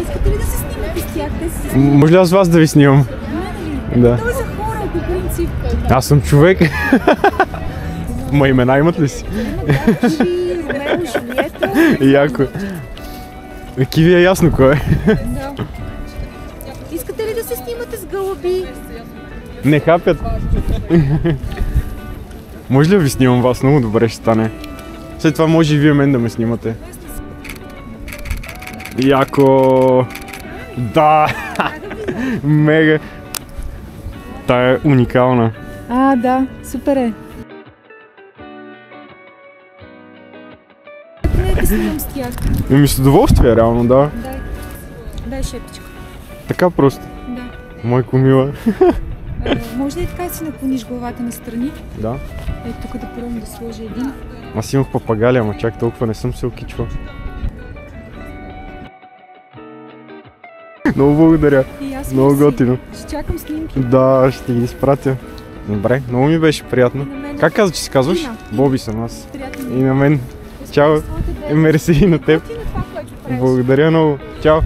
искате ли да се снимате с тях? Може ли аз вас да ви снимам? Да. Той за хора, по принцип. Аз съм човек. Ма имена имат ли си? Ромео, Жулиета. Яко. Киви е ясно кой е. Да. Искате ли да се снимате с гълъби? Не хапят. Може ли да ви снимам вас? Много добре ще стане. След това може и вие мен да ме снимате. Яко! Да! Мега! Тая е уникална. Да, супер е. Не снимам с тях. Ми с удоволствие, реално, да. Дай шепичка. Така просто. Да. Майко мила. Може ли така да си наклониш главата настрани? Да. Ето тук да пробвам да сложа един. Аз имах папагали, ама чак толкова не съм се окичвал. Много благодаря. И аз много готино. Ще чакам снимки. Да, ще ги изпратя. Добре, много ми беше приятно. Как каза, че се казваш? Ина. Боби съм аз. Приятно. И на мен. Чао. Мерси и на теб. Благодаря много. Чао.